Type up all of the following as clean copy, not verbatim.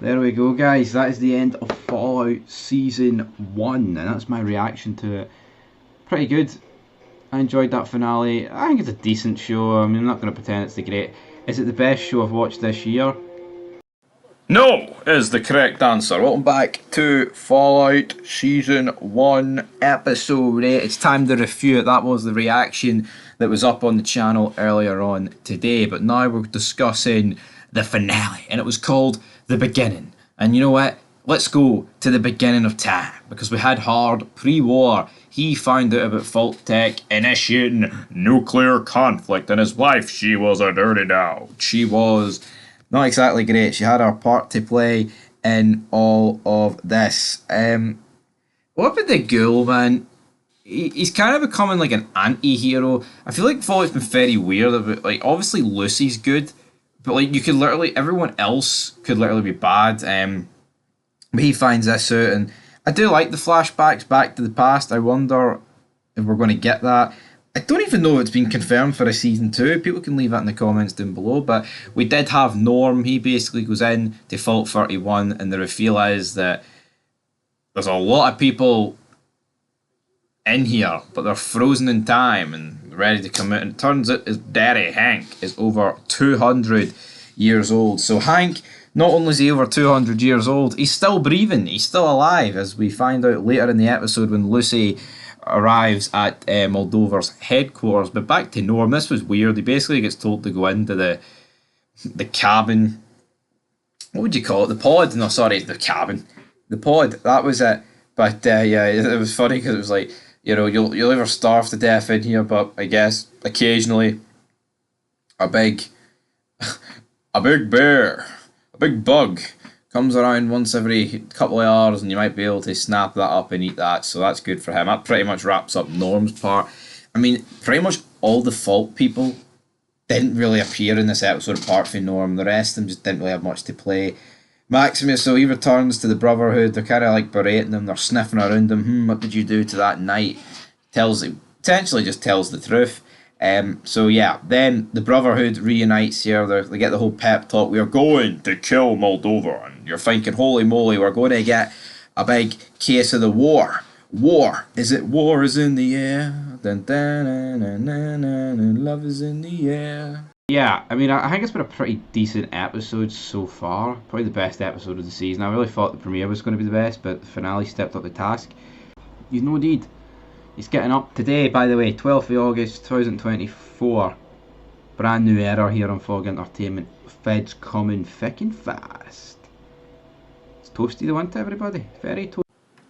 There we go, guys. That is the end of Fallout Season 1, and that's my reaction to it. Pretty good. I enjoyed that finale. I think it's a decent show. I mean, I'm not going to pretend it's the great. Is it the best show I've watched this year? No is the correct answer. Welcome back to Fallout Season 1, Episode 8. It's time to review it. That was the reaction that was up on the channel earlier on today. But now we're discussing the finale, and it was called The Beginning. And you know what? Let's go to the beginning of time, because we had Hard pre-war. He found out about Fault Tech initiating nuclear conflict, and his wife, she was a dirty dog. She was not exactly great. She had her part to play in all of this. What about the ghoul, man? He's kind of becoming like an anti-hero. I feel like Fallout's been very weird about, like, obviously Lucy's good, but like you could literally, everyone else could literally be bad. But he finds this out, and I do like the flashbacks back to the past. I wonder if we're going to get that. I don't even know if it's been confirmed for a season 2. People can leave that in the comments down below. But we did have Norm. He basically goes in to Fault 31, and the reveal is that there's a lot of people in here, but they're frozen in time and ready to come out. And it turns out his daddy, Hank, is over 200 years old. So Hank, not only is he over 200 years old, he's still breathing, he's still alive, as we find out later in the episode when Lucy arrives at Moldaver's headquarters. But back to Norm, this was weird. He basically gets told to go into the cabin. What would you call it? The pod? No, sorry, the cabin. The pod, that was it. But yeah, it was funny because it was like, you know, you'll either starve to death in here, but I guess occasionally a big bear, a big bug comes around once every couple of hours, and you might be able to snap that up and eat that, so that's good for him. That pretty much wraps up Norm's part. I mean, pretty much all the Fault people didn't really appear in this episode apart from Norm. The rest of them just didn't really have much to play. Maximus, so he returns to the Brotherhood. They're kind of like berating him, they're sniffing around him. What did you do to that night? Essentially just tells the truth. So yeah, then the Brotherhood reunites here. They get the whole pep talk. We are going to kill Moldaver. And you're thinking, holy moly, we're going to get a big case of the war. War. Is it war is in the air? Dun, dun, dun, dun, dun, dun, dun, love is in the air. Yeah, I mean, I think it's been a pretty decent episode so far. Probably the best episode of the season. I really thought the premiere was going to be the best, but the finale stepped up the task. You've no need. He's getting up today, by the way, 12th of August 2024. Brand new era here on Fog Entertainment. Fed's coming thick and fast. It's toasty the winter, everybody. Very toasty.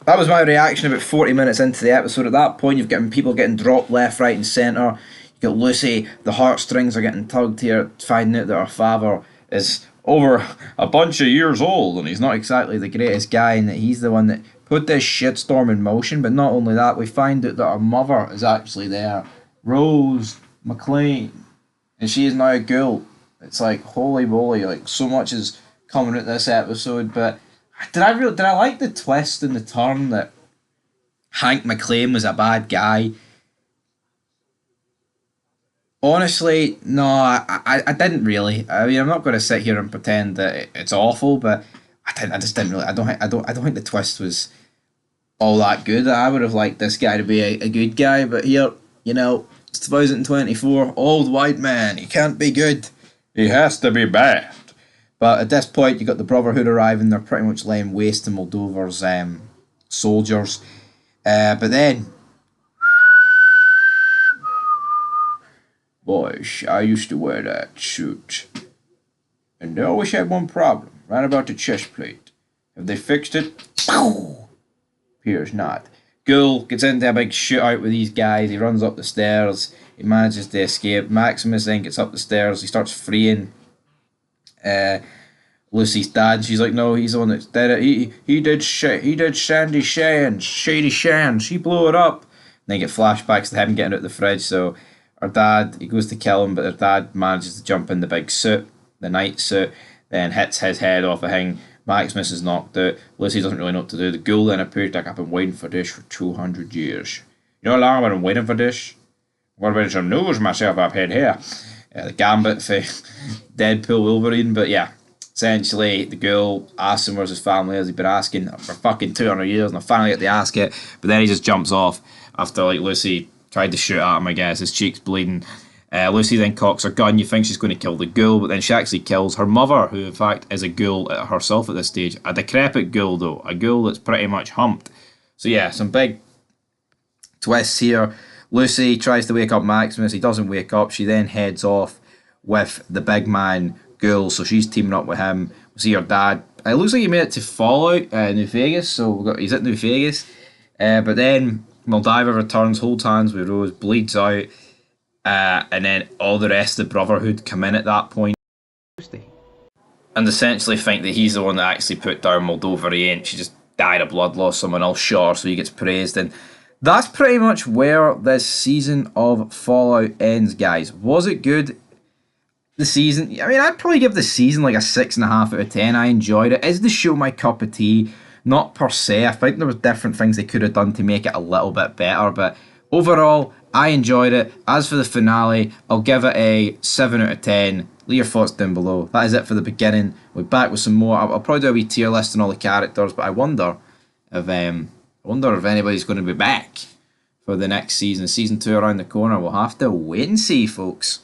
That was my reaction about 40 minutes into the episode. At that point, you've got people getting dropped left, right, and centre. You've got Lucy, the heartstrings are getting tugged here, finding out that her father is over a bunch of years old, and he's not exactly the greatest guy, and that he's the one that put this shitstorm in motion. But not only that, we find out that her mother is actually there, Rose McLean, and she is now a ghoul. It's like, holy moly, like so much is coming out this episode. But did I like the twist and the turn that Hank McLean was a bad guy? Honestly, no, I didn't really. I mean, I'm not going to sit here and pretend that it's awful, but I just didn't really. I don't think the twist was all that good. I would have liked this guy to be a good guy, but here, you know, it's 2024, old white man. He can't be good. He has to be bad. But at this point, you got the Brotherhood arriving. They're pretty much laying waste to Moldaver's soldiers. But then, boys, I used to wear that suit, and they always had one problem, right about the chest plate. Have they fixed it? Pow! Appears not. Ghoul gets into a big shootout with these guys. He runs up the stairs. He manages to escape. Maximus then gets up the stairs. He starts freeing Lucy's dad. She's like, no, he's the one that did it. He did Shady Shands. He blew it up. And they get flashbacks to him getting out of the fridge. So her dad, he goes to kill him, but her dad manages to jump in the big suit, the night suit, then hits his head off a thing. Maximus is knocked out. Lucy doesn't really know what to do. The ghoul then appears like, I've been waiting for this for 200 years. You know how long I've been waiting for this? What about some news myself I've had here? The Gambit for Deadpool Wolverine, but yeah. Essentially, the girl asks him where's his family is. He's been asking for fucking 200 years, and I finally get to ask it. But then he just jumps off after like Lucy tried to shoot at him. I guess his cheek's bleeding. Lucy then cocks her gun. You think she's going to kill the ghoul, but then she actually kills her mother, who in fact is a ghoul herself at this stage. A decrepit ghoul though, a ghoul that's pretty much humped. So yeah, some big twists here. Lucy tries to wake up Maximus. He doesn't wake up. She then heads off with the big man ghoul, so she's teaming up with him. We see her dad. It looks like he made it to Fallout, New Vegas, so he's at New Vegas. But then Moldaver returns, holds hands with Rose, bleeds out, and then all the rest of the Brotherhood come in at that point. And essentially think that he's the one that actually put down Moldaver. He ain't. She just died of blood loss. Someone else shot her, so he gets praised. And that's pretty much where this season of Fallout ends, guys. Was it good? The season, I mean, I'd probably give the season like a 6.5 out of 10. I enjoyed it. Is the show my cup of tea? Not per se. I think there was different things they could have done to make it a little bit better, but overall, I enjoyed it. As for the finale, I'll give it a 7 out of 10. Leave your thoughts down below. That is it for the beginning. We're back with some more. I'll probably do a wee tier list on all the characters, but I wonder if anybody's going to be back for the next season. Season 2 around the corner. We'll have to wait and see, folks.